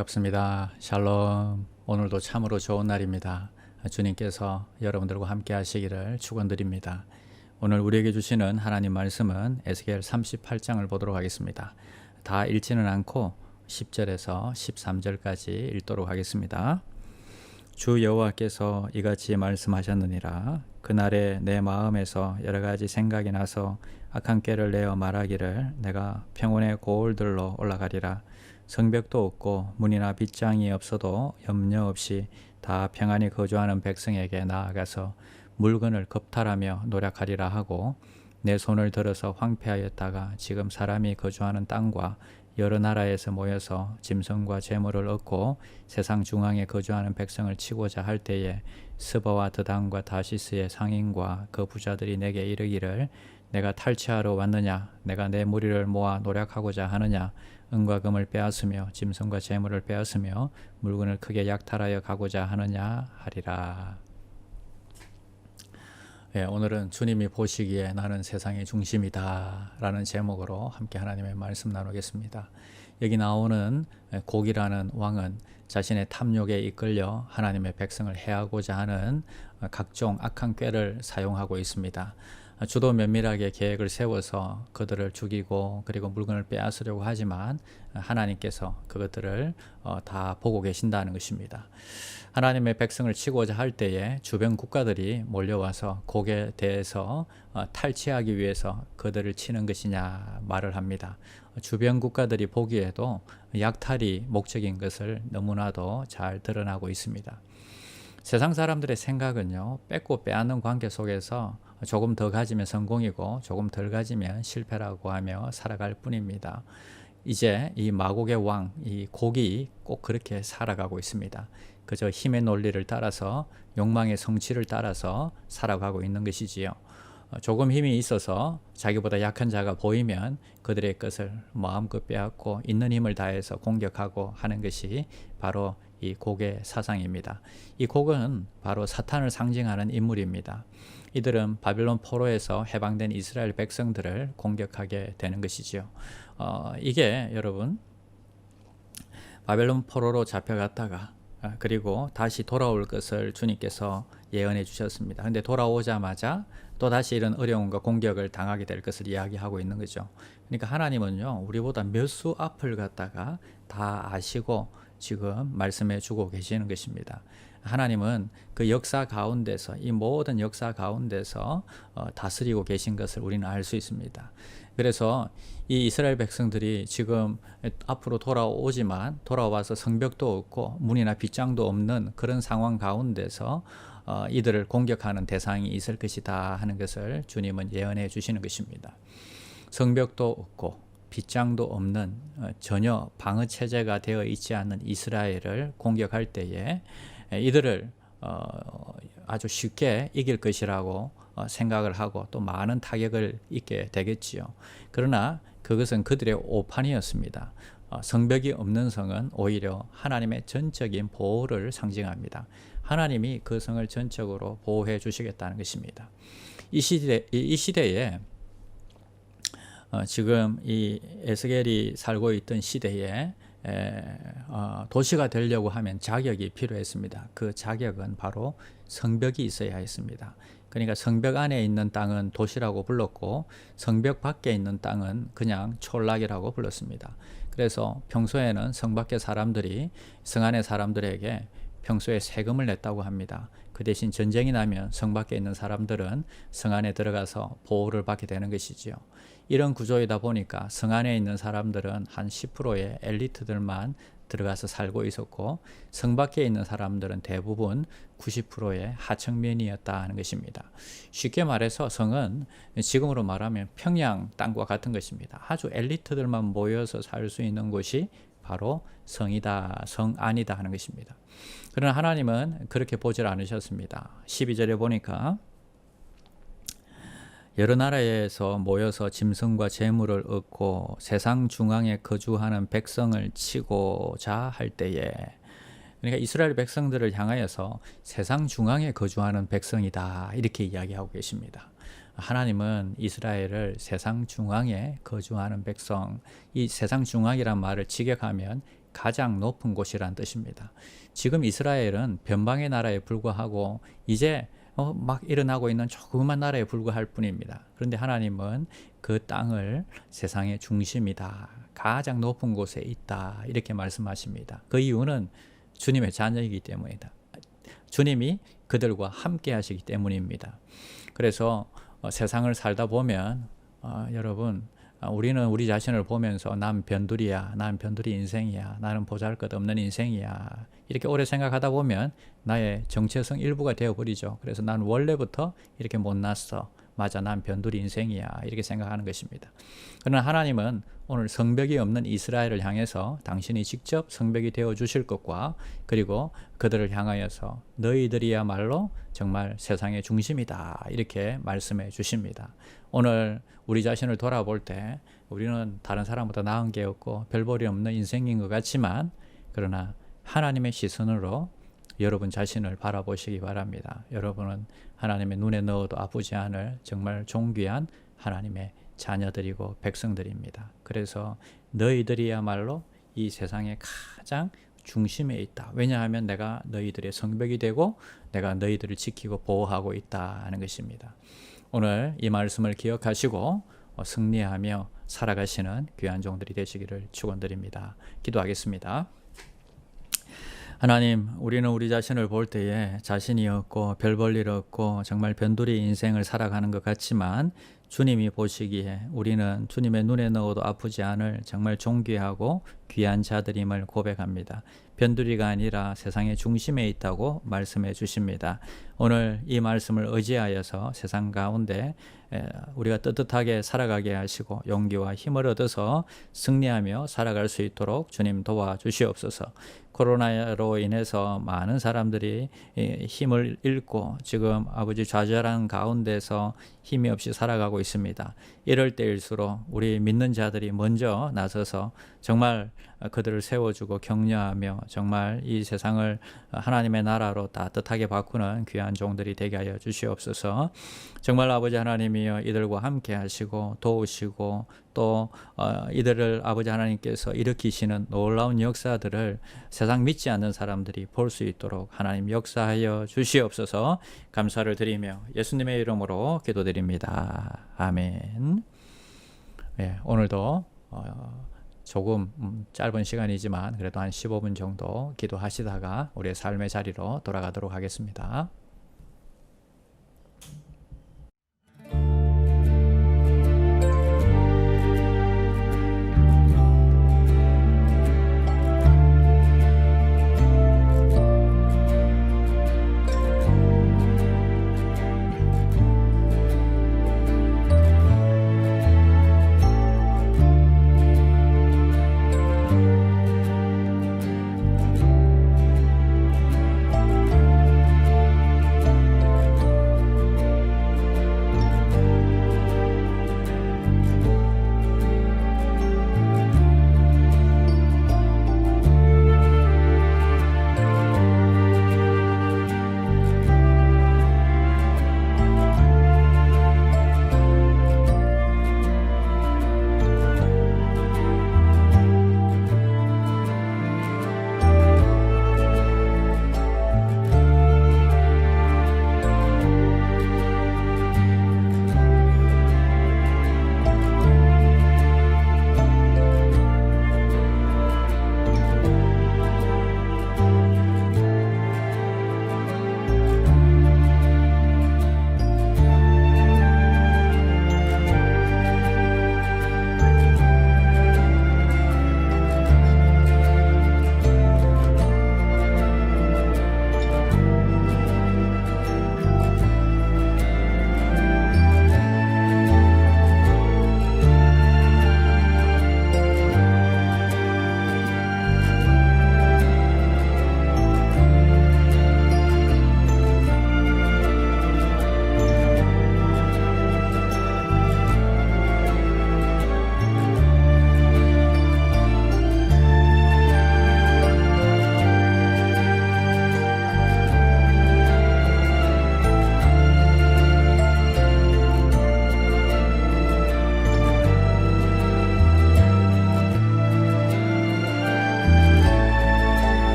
반갑습니다. 샬롬. 오늘도 참으로 좋은 날입니다. 주님께서 여러분들과 함께 하시기를 축원드립니다. 오늘 우리에게 주시는 하나님 말씀은 에스겔 38장을 보도록 하겠습니다. 다 읽지는 않고 10절에서 13절까지 읽도록 하겠습니다. 주 여호와께서 이같이 말씀하셨느니라. 그날에 내 마음에서 여러 가지 생각이 나서 악한 꾀를 내어 말하기를 내가 평온의 고을들로 올라가리라. 성벽도 없고 문이나 빗장이 없어도 염려 없이 다 평안히 거주하는 백성에게 나아가서 물건을 겁탈하며 노력하리라 하고 내 손을 들어서 황폐하였다가 지금 사람이 거주하는 땅과 여러 나라에서 모여서 짐승과 재물을 얻고 세상 중앙에 거주하는 백성을 치고자 할 때에 스바와 드단과 다시스의 상인과 그 부자들이 내게 이르기를 내가 탈취하러 왔느냐? 내가 내 무리를 모아 노력하고자 하느냐? 은과 금을 빼앗으며 짐승과 재물을 빼앗으며 물건을 크게 약탈하여 가고자 하느냐 하리라. 오늘은 주님이 보시기에 나는 세상의 중심이다 라는 제목으로 함께 하나님의 말씀 나누겠습니다. 여기 나오는 곡이라는 왕은 자신의 탐욕에 이끌려 하나님의 백성을 해하고자 하는 각종 악한 꾀를 사용하고 있습니다. 주도 면밀하게 계획을 세워서 그들을 죽이고 그리고 물건을 빼앗으려고 하지만 하나님께서 그것들을 다 보고 계신다는 것입니다. 하나님의 백성을 치고자 할 때에 주변 국가들이 몰려와서 곡에 대해서 탈취하기 위해서 그들을 치는 것이냐 말을 합니다. 주변 국가들이 보기에도 약탈이 목적인 것을 너무나도 잘 드러나고 있습니다. 세상 사람들의 생각은요, 뺏고 빼앗는 관계 속에서 조금 더 가지면 성공이고 조금 덜 가지면 실패라고 하며 살아갈 뿐입니다. 이제 이 마곡의 왕, 이 곡이 꼭 그렇게 살아가고 있습니다. 그저 힘의 논리를 따라서 욕망의 성취를 따라서 살아가고 있는 것이지요. 조금 힘이 있어서 자기보다 약한 자가 보이면 그들의 것을 마음껏 빼앗고 있는 힘을 다해서 공격하고 하는 것이 바로 이 곡의 사상입니다. 이 곡은 바로 사탄을 상징하는 인물입니다. 이들은 바벨론 포로에서 해방된 이스라엘 백성들을 공격하게 되는 것이지요. 이게 여러분 바벨론 포로로 잡혀갔다가 그리고 다시 돌아올 것을 주님께서 예언해 주셨습니다. 그런데 돌아오자마자 또 다시 이런 어려움과 공격을 당하게 될 것을 이야기하고 있는 거죠. 그러니까 하나님은요, 우리보다 몇 수 앞을 갖다가 다 아시고 지금 말씀해 주고 계시는 것입니다. 하나님은 그 역사 가운데서 이 모든 역사 가운데서 다스리고 계신 것을 우리는 알 수 있습니다. 그래서 이 이스라엘 백성들이 지금 앞으로 돌아오지만 돌아와서 성벽도 없고 문이나 빗장도 없는 그런 상황 가운데서 이들을 공격하는 대상이 있을 것이다 하는 것을 주님은 예언해 주시는 것입니다. 성벽도 없고 빗장도 없는 전혀 방어 체제가 되어 있지 않는 이스라엘을 공격할 때에 이들을 아주 쉽게 이길 것이라고 생각을 하고 또 많은 타격을 입게 되겠지요. 그러나 그것은 그들의 오판이었습니다. 성벽이 없는 성은 오히려 하나님의 전적인 보호를 상징합니다. 하나님이 그 성을 전적으로 보호해 주시겠다는 것입니다. 이 시대에 지금 이 에스겔이 살고 있던 시대에 도시가 되려고 하면 자격이 필요했습니다. 그 자격은 바로 성벽이 있어야 했습니다. 그러니까 성벽 안에 있는 땅은 도시라고 불렀고 성벽 밖에 있는 땅은 그냥 촌락이라고 불렀습니다. 그래서 평소에는 성 밖의 사람들이 성 안의 사람들에게 평소에 세금을 냈다고 합니다. 그 대신 전쟁이 나면 성 밖에 있는 사람들은 성 안에 들어가서 보호를 받게 되는 것이지요. 이런 구조이다 보니까 성 안에 있는 사람들은 한 10%의 엘리트들만 들어가서 살고 있었고 성 밖에 있는 사람들은 대부분 90%의 하층민이었다 하는 것입니다. 쉽게 말해서 성은 지금으로 말하면 평양 땅과 같은 것입니다. 아주 엘리트들만 모여서 살 수 있는 곳이 바로 성이다, 성 안이다 하는 것입니다. 그러나 하나님은 그렇게 보질 않으셨습니다. 12절에 보니까 여러 나라에서 모여서 짐승과 재물을 얻고 세상 중앙에 거주하는 백성을 치고자 할 때에, 그러니까 이스라엘 백성들을 향하여서 세상 중앙에 거주하는 백성이다 이렇게 이야기하고 계십니다. 하나님은 이스라엘을 세상 중앙에 거주하는 백성, 이 세상 중앙이란 말을 직역하면 가장 높은 곳이란 뜻입니다. 지금 이스라엘은 변방의 나라에 불과하고 이제 막 일어나고 있는 조그만 나라에 불과할 뿐입니다. 그런데 하나님은 그 땅을 세상의 중심이다, 가장 높은 곳에 있다, 이렇게 말씀하십니다. 그 이유는 주님의 자녀이기 때문이다. 주님이 그들과 함께 하시기 때문입니다. 그래서 세상을 살다 보면 여러분, 우리는 우리 자신을 보면서 난 변두리야, 난 변두리 인생이야, 나는 보잘것없는 인생이야, 이렇게 오래 생각하다 보면 나의 정체성 일부가 되어버리죠. 그래서 난 원래부터 이렇게 못났어, 맞아, 난 변두리 인생이야, 이렇게 생각하는 것입니다. 그러나 하나님은 오늘 성벽이 없는 이스라엘을 향해서 당신이 직접 성벽이 되어 주실 것과, 그리고 그들을 향하여서 너희들이야말로 정말 세상의 중심이다, 이렇게 말씀해 주십니다. 오늘 우리 자신을 돌아볼 때 우리는 다른 사람보다 나은 게 없고 별 볼이 없는 인생인 것 같지만, 그러나 하나님의 시선으로 여러분 자신을 바라보시기 바랍니다. 여러분은 하나님의 눈에 넣어도 아프지 않을 정말 존귀한 하나님의 자녀들이고 백성들입니다. 그래서 너희들이야말로 이 세상의 가장 중심에 있다. 왜냐하면 내가 너희들의 성벽이 되고 내가 너희들을 지키고 보호하고 있다는 것입니다. 오늘 이 말씀을 기억하시고 승리하며 살아가시는 귀한 종들이 되시기를 축원드립니다. 기도하겠습니다. 하나님, 우리는 우리 자신을 볼 때에 자신이 없고 별 볼 일 없고 정말 변두리 인생을 살아가는 것 같지만, 주님이 보시기에 우리는 주님의 눈에 넣어도 아프지 않을 정말 존귀하고 귀한 자들임을 고백합니다. 변두리가 아니라 세상의 중심에 있다고 말씀해 주십니다. 오늘 이 말씀을 의지하여서 세상 가운데 우리가 떳떳하게 살아가게 하시고 용기와 힘을 얻어서 승리하며 살아갈 수 있도록 주님 도와주시옵소서. 코로나로 인해서 많은 사람들이 힘을 잃고 지금 아버지 좌절한 가운데서 힘이 없이 살아가고 있습니다. 이럴 때일수록 우리 믿는 자들이 먼저 나서서 정말 그들을 세워주고 격려하며 정말 이 세상을 하나님의 나라로 따뜻하게 바꾸는 귀한 종들이 되게 하여 주시옵소서. 정말 아버지 하나님이여 이들과 함께 하시고 도우시고 또 이들을 아버지 하나님께서 일으키시는 놀라운 역사들을 세상 믿지 않는 사람들이 볼 수 있도록 하나님 역사하여 주시옵소서. 감사를 드리며 예수님의 이름으로 기도드립니다. 아멘. 네, 오늘도 조금 짧은 시간이지만 그래도 한 15분 정도 기도하시다가 우리의 삶의 자리로 돌아가도록 하겠습니다.